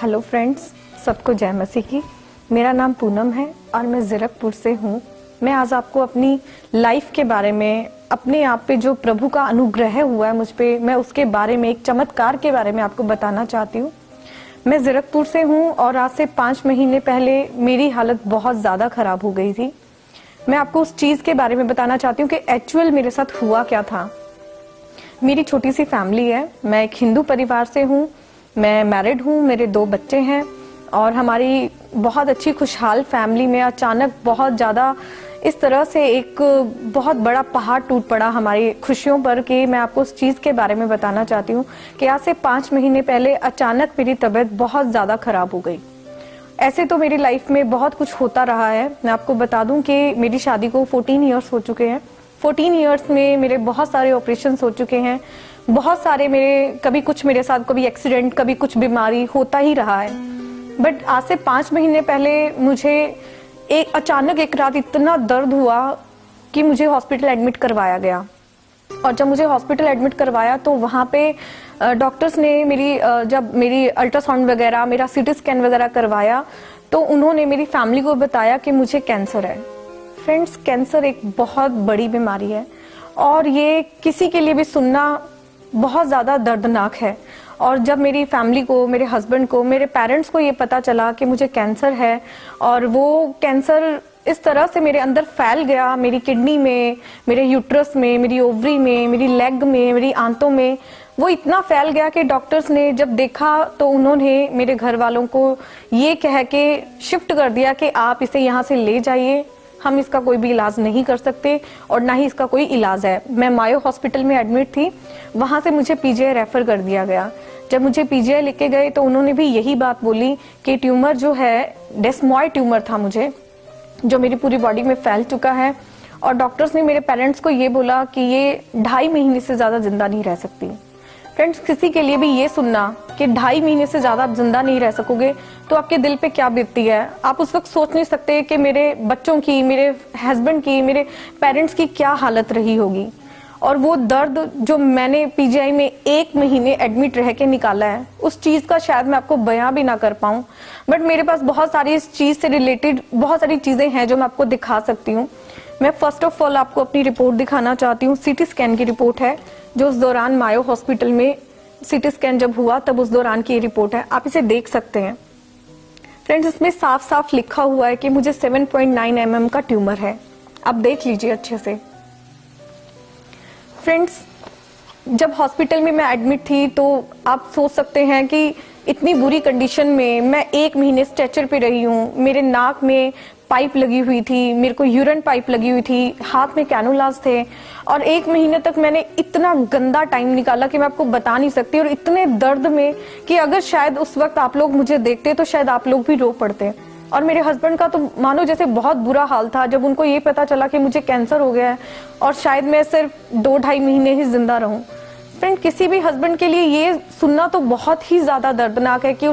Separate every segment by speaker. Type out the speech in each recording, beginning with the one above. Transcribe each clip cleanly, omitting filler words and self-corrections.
Speaker 1: Hello friends, सबको जय मसीह की। मेरा नाम पूनम है और मैं ज़ीरकपुर से हूँ। मैं आज आपको अपनी लाइफ के बारे में, अपने आप पे जो प्रभु का अनुग्रह हुआ है मुझ पे, मैं उसके बारे में, एक चमत्कार के बारे में आपको बताना चाहती हूँ। मैं ज़ीरकपुर से हूँ और आज से 5 महीने पहले मेरी हालत बहुत ज़्यादा ख़राब हो गई थी। मैं आपको उस चीज़ के बारे में बताना चाहती हूँ कि एक्चुअल मेरे साथ हुआ क्या था। मेरी छोटी सी फैमिली है, मैं एक हिंदू परिवार से हूँ, मैं मैरिड हूँ, मेरे 2 बच्चे हैं और हमारी बहुत अच्छी खुशहाल फैमिली में अचानक बहुत ज़्यादा इस तरह से एक बहुत बड़ा पहाड़ टूट पड़ा हमारी खुशियों पर कि मैं आपको उस चीज़ के बारे में बताना चाहती हूँ कि आज से 5 महीने पहले अचानक मेरी तबीयत बहुत ज़्यादा खराब हो गई। ऐसे तो मेरी लाइफ में बहुत कुछ होता रहा है। मैं आपको बता दूं कि मेरी शादी को 14 ईयर्स हो चुके हैं। 14 ईयर्स में मेरे बहुत सारे ऑपरेशंस हो चुके हैं। बहुत सारे कभी कुछ मेरे साथ, कभी एक्सीडेंट, कभी कुछ बीमारी होता ही रहा है। बट आज से 5 महीने पहले मुझे अचानक एक रात इतना दर्द हुआ कि मुझे हॉस्पिटल एडमिट करवाया गया। और जब मुझे हॉस्पिटल एडमिट करवाया तो वहाँ पे डॉक्टर्स ने जब मेरी अल्ट्रासाउंड वगैरह, मेरा सीटी स्कैन वगैरह करवाया तो उन्होंने मेरी फैमिली को बताया कि मुझे कैंसर है। फ्रेंड्स, कैंसर एक बहुत बड़ी बीमारी है और ये किसी के लिए भी सुनना बहुत ज़्यादा दर्दनाक है। और जब मेरी फैमिली को, मेरे हस्बैंड को, मेरे पेरेंट्स को ये पता चला कि मुझे कैंसर है और वो कैंसर इस तरह से मेरे अंदर फैल गया, मेरी किडनी में, मेरे यूट्रस में, मेरी ओवरी में, मेरी लेग में, मेरी आंतों में, वो इतना फैल गया कि डॉक्टर्स ने जब देखा तो उन्होंने मेरे घर वालों को ये कह के शिफ्ट कर दिया कि आप इसे यहाँ से ले जाइए, हम इसका कोई भी इलाज नहीं कर सकते और ना ही इसका कोई इलाज है। मैं मायो हॉस्पिटल में एडमिट थी, वहां से मुझे पीजीआई रेफर कर दिया गया। जब मुझे पीजीआई लेके गए तो उन्होंने भी यही बात बोली कि ट्यूमर जो है, डेस्मॉइड ट्यूमर था मुझे, जो मेरी पूरी बॉडी में फैल चुका है। और डॉक्टर्स ने मेरे पेरेंट्स को ये बोला कि ये 2.5 महीने से ज्यादा जिंदा नहीं रह सकती। फ्रेंड्स, किसी के लिए भी ये सुनना कि 2.5 महीने से ज्यादा आप जिंदा नहीं रह सकोगे तो आपके दिल पे क्या बीतती है। आप उस वक्त सोच नहीं सकते कि मेरे बच्चों की, मेरे हस्बैंड की, मेरे पेरेंट्स की क्या हालत रही होगी। और वो दर्द जो मैंने पीजीआई में 1 महीने एडमिट रह के निकाला है, उस चीज का शायद मैं आपको बयां भी ना कर पाऊं। बट मेरे पास बहुत सारी इस चीज से रिलेटेड बहुत सारी चीजें हैं जो मैं आपको दिखा सकती हूँ। मैं फर्स्ट ऑफ ऑल आपको अपनी रिपोर्ट दिखाना चाहती हूँ। सीटी स्कैन की रिपोर्ट है जो उस दौरान मायो हॉस्पिटल में सीटी स्कैन जब हुआ तब उस दौरान की रिपोर्ट है, आप इसे देख सकते हैं। फ्रेंड्स, इसमें साफ साफ लिखा हुआ है कि मुझे 7.9 mm का ट्यूमर है। आप देख लीजिए अच्छे से। फ्रेंड्स, जब हॉस्पिटल में मैं एडमिट थी तो आप सोच सकते हैं कि इतनी बुरी कंडीशन में मैं 1 महीने स्ट्रेचर पे रही हूँ। मेरे नाक में पाइप लगी हुई थी, मेरे को यूरिन पाइप लगी हुई थी, हाथ में कैनुलास थे और 1 महीने तक मैंने इतना गंदा टाइम निकाला कि मैं आपको बता नहीं सकती। और इतने दर्द में कि अगर शायद उस वक्त आप लोग मुझे देखते तो शायद आप लोग भी रो पड़ते। और मेरे हस्बैंड का तो मानो जैसे बहुत बुरा हाल था जब उनको ये पता चला कि मुझे कैंसर हो गया है और शायद मैं सिर्फ 2-2.5 महीने ही जिंदा रहूं। फ्रेंड, किसी भी हस्बैंड के लिए ये सुनना तो बहुत ही ज्यादा दर्दनाक है कि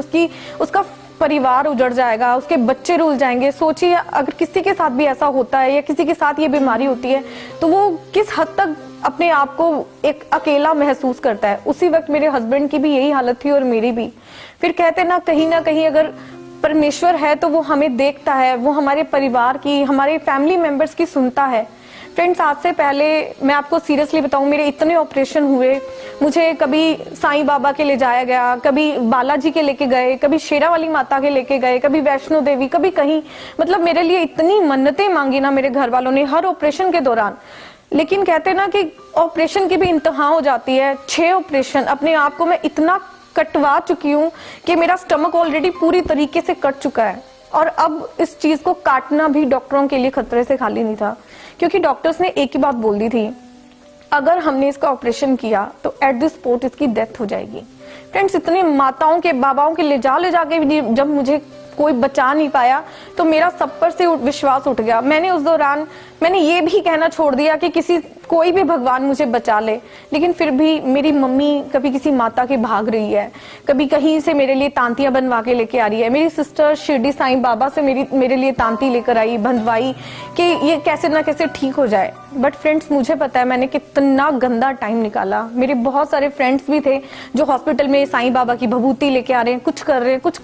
Speaker 1: उसका परिवार उजड़ जाएगा, उसके बच्चे रुल जाएंगे। सोचिए अगर किसी के साथ भी ऐसा होता है या किसी के साथ ये बीमारी होती है तो वो किस हद तक अपने आप को एक अकेला महसूस करता है। उसी वक्त मेरे हस्बैंड की भी यही हालत थी और मेरी भी। फिर कहते ना कहीं अगर परमेश्वर है तो वो हमें देखता है, वो हमारे परिवार की, हमारे फैमिली मेंबर्स की सुनता है। फ्रेंड्स, आज से पहले मैं आपको सीरियसली बताऊं, मेरे इतने ऑपरेशन हुए। मुझे कभी साईं बाबा के ले जाया गया, कभी बालाजी के लेके गए, कभी शेरावाली माता के लेके गए, कभी वैष्णो देवी, कभी कहीं। मतलब मेरे लिए इतनी मन्नतें मांगी ना मेरे घर वालों ने हर ऑपरेशन के दौरान। लेकिन कहते ना कि ऑपरेशन की भी इंतहा हो जाती है। 6 ऑपरेशन अपने आप को मैं इतना कटवा चुकी हूँ कि मेरा स्टमक ऑलरेडी पूरी तरीके से कट चुका है और अब इस चीज को काटना भी डॉक्टरों के लिए खतरे से खाली नहीं था, क्योंकि डॉक्टर्स ने एक ही बात बोल दी थी, अगर हमने इसका ऑपरेशन किया तो एट द स्पॉट इसकी डेथ हो जाएगी। फ्रेंड्स, इतने माताओं के, बाबाओं के ले जाके जब मुझे कोई बचा नहीं पाया, तो मेरा सब पर से विश्वास उठ गया। मैंने उस दौरान मैंने ये भी कहना छोड़ दिया कि कोई भी भगवान मुझे बचा ले, लेकिन फिर भी मेरी मम्मी कभी किसी माता के भाग रही है, कभी कहीं से मेरे लिए तांतियां बनवा के लेके आ रही है। मेरी सिस्टर शिरडी साईं बाबा से मेरे लिए तांती लेकर आई, बंधवाई कि ये कैसे ना कैसे ठीक हो जाए। बट फ्रेंड्स, मुझे पता है मैंने कितना गंदा टाइम निकाला। मेरे बहुत सारे फ्रेंड्स भी थे जो हॉस्पिटल में साईं बाबा की भभूति लेके आ रहे हैं, कुछ कर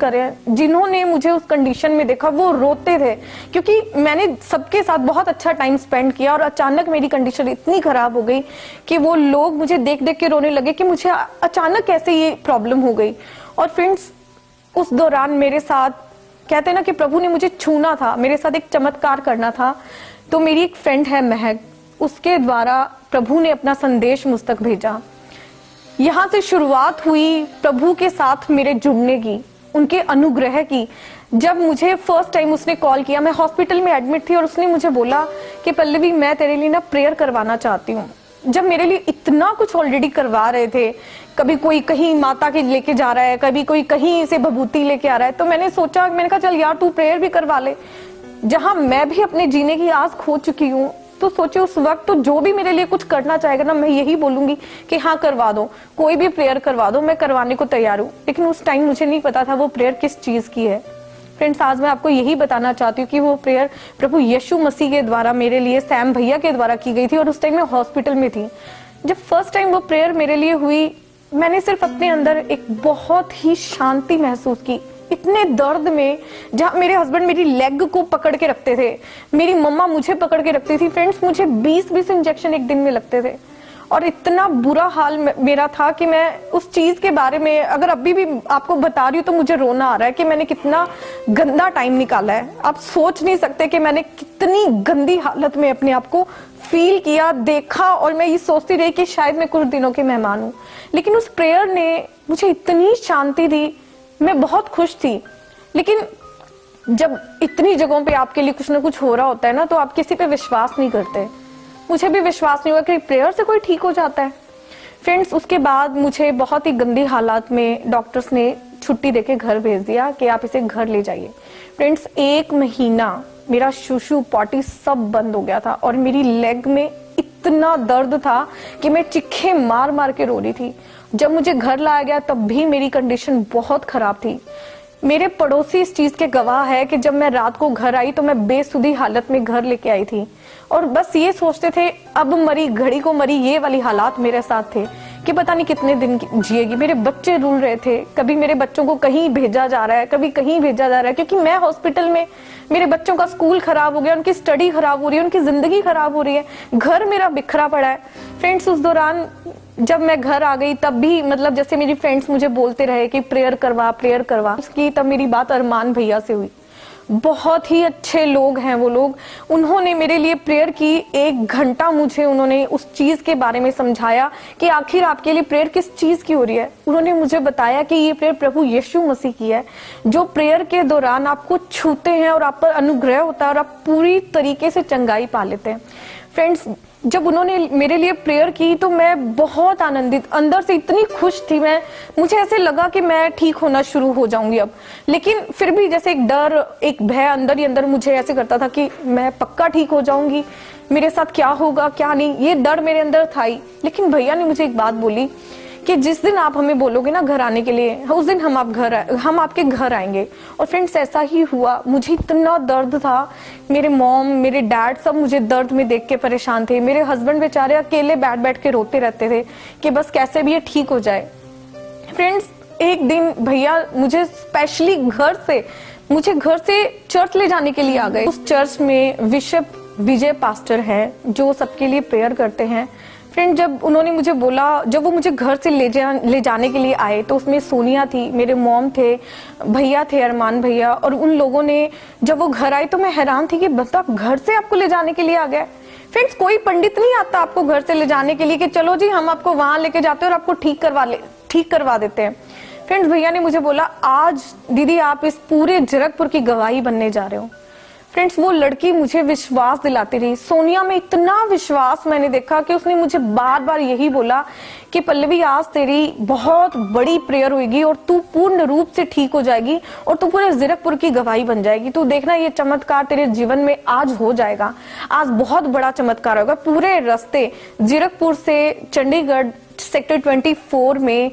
Speaker 1: रहे हैं। जिन्होंने मुझे उस कंडीशन में देखा वो रोते थे, क्योंकि मैंने सबके साथ बहुत अच्छा टाइम स्पेंड किया और अचानक मेरी कंडीशन इतनी खराब हो गई कि वो लोग मुझे देख देख के रोने लगे कि मुझे अचानक कैसे ये प्रॉब्लम हो गई। और फ्रेंड्स, उस दौरान मेरे साथ कहते हैं ना कि प्रभु ने मुझे छूना था, मेरे साथ एक चमत्कार करना था। तो मेरी एक फ्रेंड है महक, उसके द्वारा प्रभु ने अपना संदेश मुझ तक भेजा। यहाँ से शुरुआत हुई प्रभु के साथ मेरे जुड़ने की, उनके अनुग्रह की। जब मुझे फर्स्ट टाइम उसने कॉल किया, मैं हॉस्पिटल में एडमिट थी और उसने मुझे बोला कि पल्लवी, मैं तेरे लिए ना प्रेयर करवाना चाहती हूँ। जब मेरे लिए इतना कुछ ऑलरेडी करवा रहे थे, कभी कोई कहीं माता के लेके जा रहा है, कभी कोई कहीं से भभूति लेके आ रहा है, तो मैंने कहा चल यार तू प्रेयर भी करवा ले। जहां मैं भी अपने जीने की आस खो चुकी हूँ, तो सोचे उस वक्त तो जो भी मेरे लिए कुछ करना चाहेगा ना, मैं यही बोलूंगी कि हाँ करवा दो, कोई भी प्रेयर करवा दो, मैं करवाने को तैयार हूँ। लेकिन उस टाइम मुझे नहीं पता था वो प्रेयर किस चीज की है। फ्रेंड्स, आज मैं आपको यही बताना चाहती हूँ कि वो प्रेयर प्रभु यीशु मसीह के द्वारा मेरे लिए सैम भैया के द्वारा की गई थी, और उस टाइम मैं हॉस्पिटल में थी। जब फर्स्ट टाइम वो प्रेयर मेरे लिए हुई, मैंने सिर्फ अपने अंदर एक बहुत ही शांति महसूस की। इतने दर्द में, जहाँ मेरे हस्बैंड मेरी लेग को पकड़ के रखते थे, मेरी मम्मा मुझे पकड़ के रखती थी। फ्रेंड्स, मुझे 20-20 इंजेक्शन एक दिन में लगते थे, और इतना बुरा हाल मेरा था कि मैं उस चीज के बारे में अगर अभी भी आपको बता रही हूँ तो मुझे रोना आ रहा है कि मैंने कितना गंदा टाइम निकाला है। आप सोच नहीं सकते कि मैंने कितनी गंदी हालत में अपने आप को फील किया, देखा, और मैं ये सोचती रही कि शायद मैं कुछ दिनों की मेहमान हूँ। लेकिन उस प्रेयर ने मुझे इतनी शांति दी, मैं बहुत खुश थी। लेकिन जब इतनी जगहों पे आपके लिए कुछ ना कुछ हो रहा होता है ना, तो आप किसी पे विश्वास नहीं करते। मुझे भी विश्वास नहीं हुआ कि प्रेयर से कोई ठीक हो जाता है। फ्रेंड्स, उसके बाद मुझे बहुत ही गंदी हालात में डॉक्टर्स ने छुट्टी देके घर भेज दिया कि आप इसे घर ले जाइए। फ्रेंड्स, 1 महीना मेरा शूशु पॉटी सब बंद हो गया था, और मेरी लेग में इतना दर्द था कि मैं चिक्के मार मार के रो रही थी। जब मुझे घर लाया गया तब भी मेरी कंडीशन बहुत खराब थी। मेरे पड़ोसी इस चीज के गवाह है कि जब मैं रात को घर आई तो मैं बेसुधी हालत में घर लेके आई थी, और बस ये सोचते थे अब मरी घड़ी को मरी। ये वाली हालात मेरे साथ थे कि पता नहीं कितने दिन जिएगी। मेरे बच्चे रुल रहे थे, कभी मेरे बच्चों को कहीं भेजा जा रहा है, कभी कहीं भेजा जा रहा है, क्योंकि मैं हॉस्पिटल में, मेरे बच्चों का स्कूल खराब हो गया, उनकी स्टडी खराब हो रही है, उनकी जिंदगी खराब हो रही है, घर मेरा बिखरा पड़ा है। फ्रेंड्स, उस दौरान जब मैं घर आ गई तब भी मतलब जैसे मेरी फ्रेंड्स मुझे बोलते रहे कि प्रेयर करवा उसकी, तब मेरी बात अरमान भैया से हुई। बहुत ही अच्छे लोग हैं वो लोग, उन्होंने मेरे लिए प्रेयर की। 1 घंटा मुझे उन्होंने उस चीज के बारे में समझाया कि आखिर आपके लिए प्रेयर किस चीज की हो रही है। उन्होंने मुझे बताया कि ये प्रेयर प्रभु यीशु मसीह की है, जो प्रेयर के दौरान आपको छूते हैं और आप पर अनुग्रह होता है और आप पूरी तरीके से चंगाई पा लेते हैं। फ्रेंड्स, जब उन्होंने मेरे लिए प्रेयर की तो मैं बहुत आनंदित, अंदर से इतनी खुश थी मैं, मुझे ऐसे लगा कि मैं ठीक होना शुरू हो जाऊंगी अब। लेकिन फिर भी जैसे एक डर, एक भय अंदर ही अंदर मुझे ऐसे करता था कि मैं पक्का ठीक हो जाऊंगी, मेरे साथ क्या होगा क्या नहीं, ये डर मेरे अंदर था ही। लेकिन भैया ने मुझे एक बात बोली कि जिस दिन आप हमें बोलोगे ना घर आने के लिए, उस दिन हम आपके घर आएंगे। और फ्रेंड्स, ऐसा ही हुआ। मुझे इतना दर्द था, मेरे मॉम, मेरे डैड सब मुझे दर्द में देख के परेशान थे। मेरे हस्बैंड बेचारे अकेले बैठ बैठ के रोते रहते थे कि बस कैसे भी ये ठीक हो जाए। फ्रेंड्स, एक दिन भैया मुझे स्पेशली मुझे घर से चर्च ले जाने के लिए आ गए। उस चर्च में बिशप विजय पास्टर है जो सबके लिए प्रेयर करते हैं। फ्रेंड, जब उन्होंने मुझे बोला, जब वो मुझे घर से ले जाने के लिए आए तो उसमें सोनिया थी, मेरे मॉम थे, भैया थे, अरमान भैया, और उन लोगों ने जब वो घर आए तो मैं हैरान थी कि बता घर से आपको ले जाने के लिए आ गया। फ्रेंड्स, कोई पंडित नहीं आता आपको घर से ले जाने के लिए कि चलो जी हम आपको वहां लेके जाते हैं और आपको ठीक करवा देते हैं। फ्रेंड्स, भैया ने मुझे बोला आज दीदी आप इस पूरे जरकपुर की गवाही बनने जा रहे हो। फ्रेंड्स वो लड़की मुझे विश्वास दिलाती रही। सोनिया में इतना विश्वास मैंने देखा कि उसने मुझे बार बार यही बोला कि पल्लवी आज तेरी बहुत बड़ी प्रेयर होगी और तू पूर्ण रूप से ठीक हो जाएगी और तू पूरे जीरकपुर की गवाही बन जाएगी। तू देखना ये चमत्कार तेरे जीवन में आज हो जाएगा, आज बहुत बड़ा चमत्कार होगा। पूरे रास्ते जीरकपुर से चंडीगढ़ सेक्टर 24 में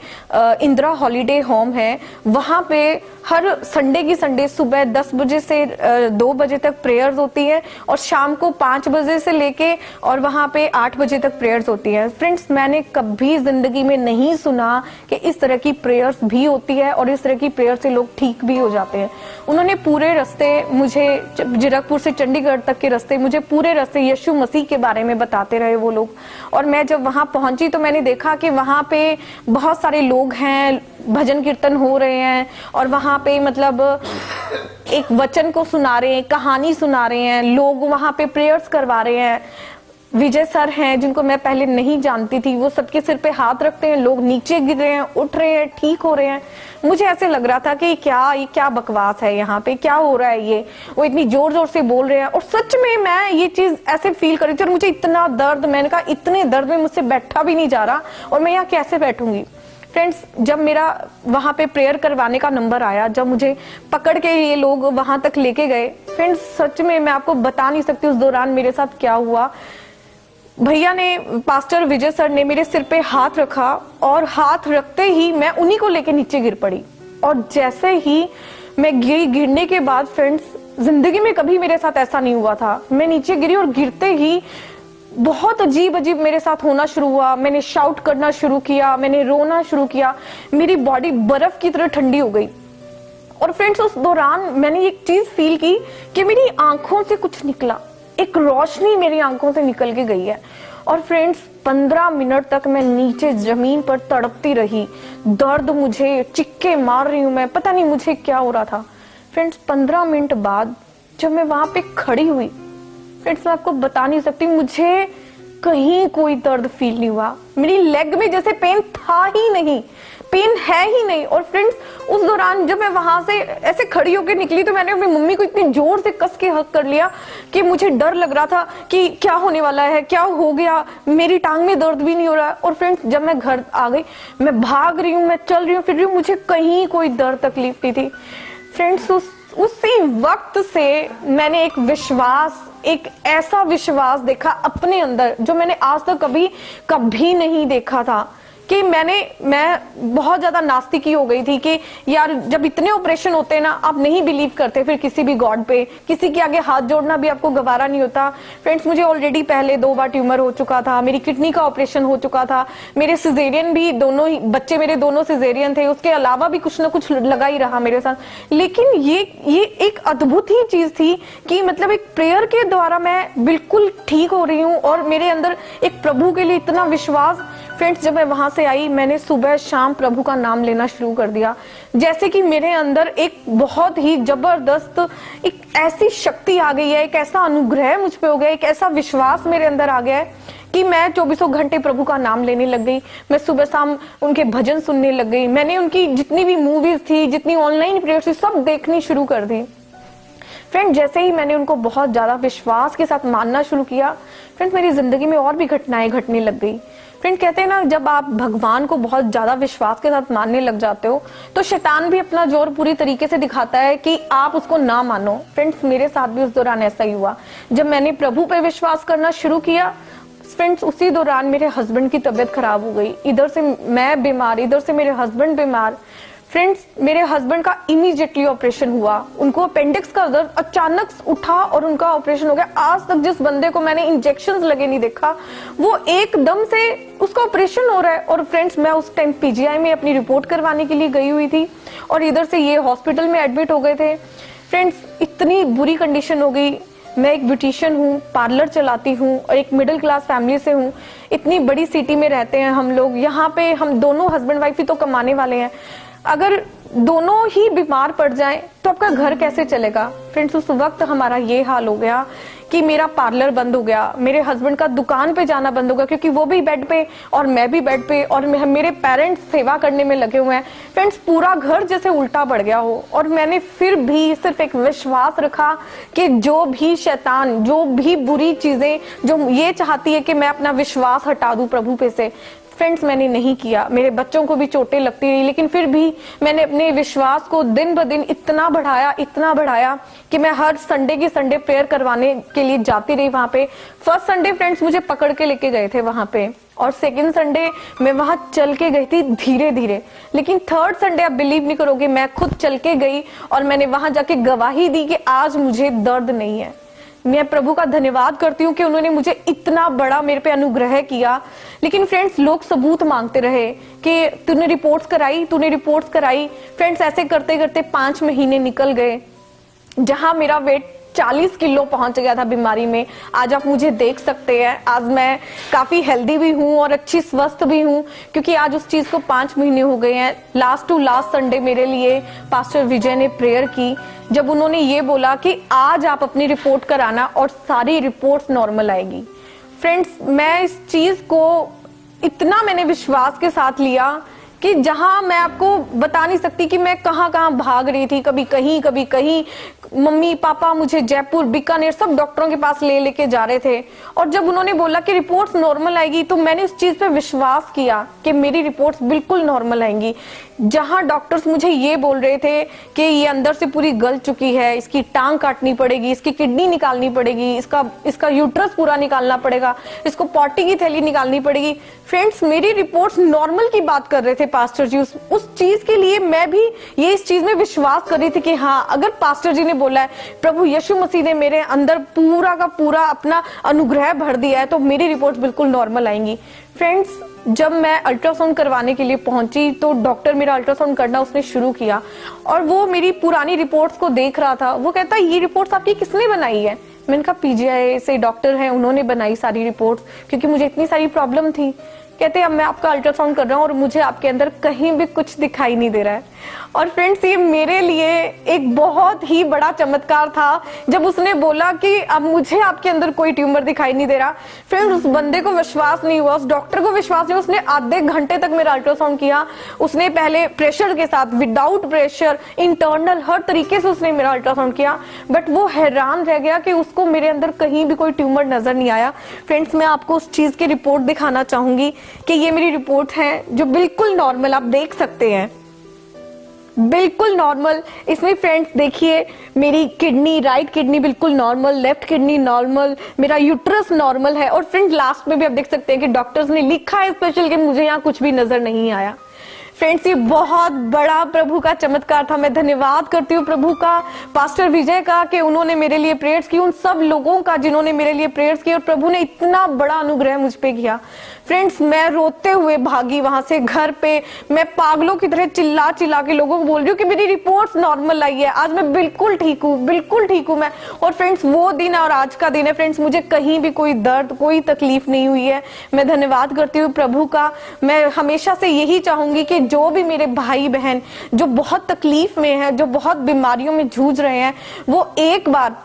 Speaker 1: इंदिरा हॉलीडे होम है, वहां पे हर संडे की संडे सुबह 10 बजे से 2 बजे तक प्रेयर्स होती है और शाम को 5 बजे से लेके और वहां पे 8 बजे तक प्रेयर्स होती है। फ्रेंड्स मैंने कभी जिंदगी में नहीं सुना कि इस तरह की प्रेयर्स भी होती है और इस तरह की प्रेयर से लोग ठीक भी हो जाते हैं। उन्होंने पूरे रास्ते मुझे, जीरकपुर से चंडीगढ़ तक के रास्ते, मुझे पूरे रास्ते यीशु मसीह के बारे में बताते रहे वो लोग। और मैं जब वहां पहुंची तो मैंने देखा कि वहां पे बहुत सारे लोग हैं, भजन कीर्तन हो रहे हैं और वहां पे मतलब एक वचन को सुना रहे हैं, कहानी सुना रहे हैं, लोग वहां पे प्रेयर्स करवा रहे हैं। विजय सर हैं जिनको मैं पहले नहीं जानती थी, वो सबके सिर पे हाथ रखते हैं, लोग नीचे गिर रहे हैं, उठ रहे हैं, ठीक हो रहे हैं। मुझे ऐसे लग रहा था कि ये क्या बकवास है, यहाँ पे क्या हो रहा है, ये वो इतनी जोर जोर से बोल रहे हैं। और सच में मैं ये चीज ऐसे फील कर रही थी और मुझे इतना दर्द, मैंने कहा इतने दर्द में मुझसे बैठा भी नहीं जा रहा और मैं यहाँ कैसे बैठूंगी। फ्रेंड्स जब मेरा वहां पे प्रेयर करवाने का नंबर आया, जब मुझे पकड़ के ये लोग वहां तक लेके गए, फ्रेंड्स सच में मैं आपको बता नहीं सकती उस दौरान मेरे साथ क्या हुआ। भैया ने, पास्टर विजय सर ने मेरे सिर पे हाथ रखा और हाथ रखते ही मैं उन्हीं को लेके नीचे गिर पड़ी। और जैसे ही मैं गिरी, गिरने के बाद फ्रेंड्स जिंदगी में कभी मेरे साथ ऐसा नहीं हुआ था। मैं नीचे गिरी और गिरते ही बहुत अजीब अजीब मेरे साथ होना शुरू हुआ। मैंने शाउट करना शुरू किया, मैंने रोना शुरू किया, मेरी बॉडी बर्फ की तरह ठंडी हो गई। और फ्रेंड्स उस दौरान मैंने एक चीज फील की कि मेरी आंखों से कुछ निकला, एक रोशनी मेरी आंखों से निकल के गई है। और फ्रेंड्स 15 मिनट तक मैं नीचे जमीन पर तड़पती रही, दर्द मुझे, चिक्के मार रही हूं मैं, पता नहीं मुझे क्या हो रहा था। फ्रेंड्स 15 मिनट बाद जब मैं वहां पे खड़ी हुई, फ्रेंड्स मैं आपको बता नहीं सकती, मुझे कहीं कोई दर्द फील नहीं हुआ। मेरी लेग में जैसे पेन था ही नहीं, पेन है ही नहीं। और फ्रेंड्स उस दौरान जब मैं वहां से ऐसे खड़ी होकर निकली तो मैंने अपनी मम्मी को इतनी जोर से कस के हक कर लिया कि मुझे डर लग रहा था कि क्या होने वाला है, क्या हो गया, मेरी टांग में दर्द भी नहीं हो रहा है। और फ्रेंड्स जब मैं घर आ गई, मैं भाग रही हूँ, मैं चल रही हूँ, फिर रही हूँ, मुझे कहीं कोई दर्द तकलीफ नहीं थी। फ्रेंड्स उसी वक्त से मैंने एक विश्वास, एक ऐसा विश्वास देखा अपने अंदर जो मैंने आज तक कभी नहीं देखा था। कि मैं बहुत ज्यादा नास्तिकी हो गई थी कि यार जब इतने ऑपरेशन होते हैं ना, आप नहीं बिलीव करते फिर किसी भी गॉड पे, किसी के आगे हाथ जोड़ना भी आपको गवारा नहीं होता। फ्रेंड्स मुझे ऑलरेडी पहले 2 बार ट्यूमर हो चुका था, मेरी किडनी का ऑपरेशन हो चुका था, मेरे सिजेरियन भी, दोनों ही बच्चे मेरे दोनों सिजेरियन थे, उसके अलावा भी कुछ ना कुछ लगा ही रहा मेरे साथ। लेकिन ये एक अद्भुत ही चीज थी कि मतलब एक प्रेयर के द्वारा मैं बिल्कुल ठीक हो रही हूँ और मेरे अंदर एक प्रभु के लिए इतना विश्वास। फ्रेंड्स जब मैं वहां से आई, मैंने सुबह शाम प्रभु का नाम लेना शुरू कर दिया, जैसे कि मेरे अंदर एक बहुत ही जबरदस्त एक ऐसी शक्ति आ गई है, एक ऐसा अनुग्रह मुझ पे हो गया, एक ऐसा विश्वास मेरे अंदर आ गया है कि मैं 24 घंटे प्रभु का नाम लेने लग गई। मैं सुबह शाम उनके भजन सुनने लग गई, मैंने उनकी जितनी भी मूवीज थी, जितनी ऑनलाइन प्रेयर थी, सब देखनी शुरू कर दी। फ्रेंड जैसे ही मैंने उनको बहुत ज्यादा विश्वास के साथ मानना शुरू किया, फ्रेंड मेरी जिंदगी में और भी घटनाएं घटने लग गई। फ्रेंड कहते हैं ना, जब आप भगवान को बहुत ज्यादा विश्वास के साथ मानने लग जाते हो तो शैतान भी अपना जोर पूरी तरीके से दिखाता है कि आप उसको ना मानो। फ्रेंड्स मेरे साथ भी उस दौरान ऐसा ही हुआ। जब मैंने प्रभु पे विश्वास करना शुरू किया, फ्रेंड्स उसी दौरान मेरे हस्बैंड की तबीयत खराब हो गई। इधर से मैं बीमार, इधर से मेरे हस्बैंड बीमार। फ्रेंड्स मेरे हस्बैंड का इमीडिएटली ऑपरेशन हुआ, उनको अपेंडिक्स का दर्द अचानक उठा और उनका ऑपरेशन हो गया। आज तक जिस बंदे को मैंने इंजेक्शंस लगे नहीं देखा, वो एकदम से उसका ऑपरेशन हो रहा है। और फ्रेंड्स मैं उस टाइम पीजीआई में अपनी रिपोर्ट करवाने के लिए गई हुई थी और इधर से ये हॉस्पिटल में एडमिट हो गए थे। फ्रेंड्स इतनी बुरी कंडीशन हो गई। मैं एक ब्यूटिशियन हूँ, पार्लर चलाती हूँ और एक मिडिल क्लास फैमिली से हूँ। इतनी बड़ी सिटी में रहते हैं हम लोग, यहाँ पे हम दोनों हस्बैंड वाइफ ही तो कमाने वाले हैं। अगर दोनों ही बीमार पड़ जाएं तो आपका घर कैसे चलेगा। फ्रेंड्स उस वक्त हमारा ये हाल हो गया कि मेरा पार्लर बंद हो गया, मेरे हस्बैंड का दुकान पे जाना बंद हो गया, क्योंकि वो भी बेड पे और मैं भी बेड पे, और मेरे पेरेंट्स सेवा करने में लगे हुए हैं। फ्रेंड्स, पूरा घर जैसे उल्टा पड़ गया हो, और मैंने फिर भी सिर्फ एक विश्वास रखा कि जो भी शैतान, जो भी बुरी चीजें जो ये चाहती है कि मैं अपना विश्वास हटा दूं प्रभु पे से, फ्रेंड्स मैंने नहीं किया। मेरे बच्चों को भी चोटें लगती रही, लेकिन फिर भी मैंने अपने विश्वास को दिन ब दिन इतना बढ़ाया कि मैं हर संडे की संडे प्रेयर करवाने के लिए जाती रही वहां पे। फर्स्ट संडे फ्रेंड्स मुझे पकड़ के लेके गए थे वहां पे, और सेकंड संडे मैं वहां चल के गई थी धीरे धीरे, लेकिन थर्ड संडे आप बिलीव नहीं करोगे, मैं खुद चल के गई और मैंने वहां जाके गवाही दी कि आज मुझे दर्द नहीं है। मैं प्रभु का धन्यवाद करती हूँ कि उन्होंने मुझे इतना बड़ा मेरे पे अनुग्रह किया। लेकिन फ्रेंड्स, लोग सबूत मांगते रहे कि तूने रिपोर्ट्स कराई। फ्रेंड्स, ऐसे करते करते 5 महीने निकल गए, जहां मेरा वेट 40 किलो पहुंच गया था बीमारी में। आज आप मुझे देख सकते हैं, आज मैं काफी हेल्दी भी हूं और अच्छी स्वस्थ भी हूं, क्योंकि आज उस चीज को 5 महीने हो गए हैं। लास्ट टू लास्ट संडे मेरे लिए पास्टर विजय ने प्रेयर की, जब उन्होंने ये बोला कि आज आप अपनी रिपोर्ट कराना और सारी रिपोर्ट्स नॉर्मल आएगी। फ्रेंड्स, मैं इस चीज को इतना मैंने विश्वास के साथ लिया कि जहां मैं आपको बता नहीं सकती कि मैं कहां कहां भाग रही थी, कभी कहीं। मम्मी पापा मुझे जयपुर, बीकानेर सब डॉक्टरों के पास लेके जा रहे थे, और जब उन्होंने बोला कि रिपोर्ट्स नॉर्मल आएगी, तो मैंने उस चीज पे विश्वास किया कि मेरी रिपोर्ट्स बिल्कुल नॉर्मल आएंगी। जहां डॉक्टर्स मुझे ये बोल रहे थे कि ये अंदर से पूरी गल चुकी है, इसकी टांग काटनी पड़ेगी, इसकी किडनी निकालनी पड़ेगी, इसका यूट्रस पूरा निकालना पड़ेगा, इसको पॉटी की थैली निकालनी पड़ेगी। फ्रेंड्स, मेरी रिपोर्ट्स नॉर्मल की बात कर रहे थे पास्टर जी। उस चीज के लिए मैं भी ये इस चीज में विश्वास कर रही थी कि हाँ, अगर पास्टर जी ने बोला है, प्रभु यीशु मसीह ने मेरे अंदर पूरा का पूरा अपना अनुग्रह भर दिया है, तो मेरी रिपोर्ट्स बिल्कुल नॉर्मल आएंगी। फ्रेंड्स, जब मैं अल्ट्रासाउंड करवाने के लिए पहुंची, तो डॉक्टर मेरा अल्ट्रासाउंड करना उसने शुरू किया, और वो मेरी पुरानी रिपोर्ट्स को देख रहा था। वो कहता, ये रिपोर्ट्स आपकी किसने बनाई है? मैंने कहा, पीजीआई से डॉक्टर हैं, उन्होंने बनाई सारी रिपोर्ट्स, क्योंकि मुझे इतनी सारी प्रॉब्लम थी। कहते, अब मैं आपका अल्ट्रासाउंड कर रहा हूँ और मुझे आपके अंदर कहीं भी कुछ दिखाई नहीं दे रहा है। और फ्रेंड्स, ये मेरे लिए एक बहुत ही बड़ा चमत्कार था जब उसने बोला कि अब मुझे आपके अंदर कोई ट्यूमर दिखाई नहीं दे रहा। फ्रेंड्स, उस बंदे को विश्वास नहीं हुआ, उस डॉक्टर को विश्वास नहीं। उसने आधे घंटे तक मेरा अल्ट्रासाउंड किया। उसने पहले प्रेशर के साथ, विदाउट प्रेशर, इंटरनल, हर तरीके से उसने मेरा अल्ट्रासाउंड किया, बट वो हैरान रह गया कि उसको मेरे अंदर कहीं भी कोई ट्यूमर नजर नहीं आया। फ्रेंड्स, मैं आपको उस चीज की रिपोर्ट दिखाना चाहूंगी कि ये मेरी रिपोर्ट है जो बिल्कुल नॉर्मल, आप देख सकते हैं, बिल्कुल नॉर्मल। इसमें फ्रेंड्स देखिए, मेरी किडनी, राइट किडनी बिल्कुल नॉर्मल, लेफ्ट किडनी नॉर्मल, मेरा यूट्रस नॉर्मल है। और फ्रेंड, लास्ट में भी आप देख सकते हैं कि डॉक्टर्स ने लिखा है स्पेशल कि मुझे यहाँ कुछ भी नजर नहीं आया। फ्रेंड्स, ये बहुत बड़ा प्रभु का चमत्कार था। मैं धन्यवाद करती हूँ प्रभु का, पास्टर विजय का, कि उन्होंने मेरे लिए प्रेयर्स की, उन सब लोगों का जिन्होंने मेरे लिए प्रेयर्स की, और प्रभु ने इतना बड़ा अनुग्रह मुझ पे किया। फ्रेंड्स, मैं रोते हुए भागी वहां से घर पे। मैं पागलों की तरह चिल्ला चिल्ला के लोगों को बोल रही हूँ कि मेरी रिपोर्ट्स नॉर्मल आई है, आज मैं बिल्कुल ठीक हूँ मैं। और फ्रेंड्स, वो दिन और आज का दिन है फ्रेंड्स, मुझे कहीं भी कोई दर्द, कोई तकलीफ नहीं हुई है। मैं धन्यवाद करती हूँ प्रभु का। मैं हमेशा से यही चाहूंगी कि जो भी मेरे भाई बहन जो बहुत तकलीफ में है, जो बहुत बीमारियों में जूझ रहे हैं, वो एक बार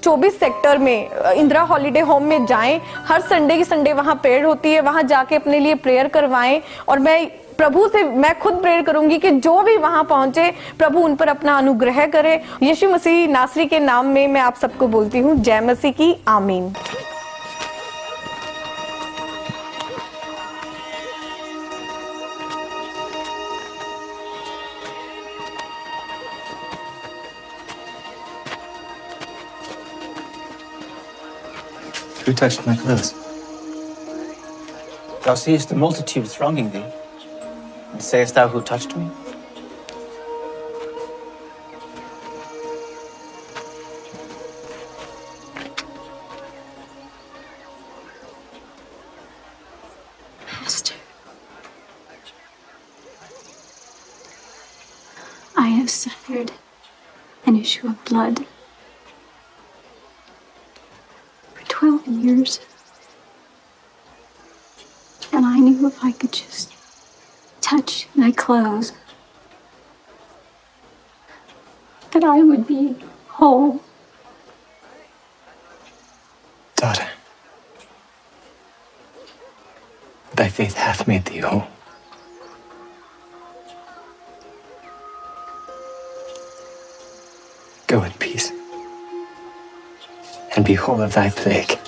Speaker 1: 24 सेक्टर में इंदिरा हॉलीडे होम में जाएं। हर संडे की संडे वहां प्रेयर होती है, वहां जाके अपने लिए प्रेयर करवाएं। और मैं प्रभु से, मैं खुद प्रेयर करूंगी कि जो भी वहां पहुंचे, प्रभु उन पर अपना अनुग्रह करे। यीशु मसीह नासरी के नाम में मैं आप सबको बोलती हूँ, जय मसीह की, आमीन।
Speaker 2: Who touched my clothes? Thou seest the multitude thronging thee, and sayest thou, who touched me?
Speaker 3: Master, I have suffered an issue of blood 12 years, and I knew if I could just touch my clothes that I would be whole.
Speaker 4: Thy faith hath made thee whole. Go in peace, and be whole of thy plague.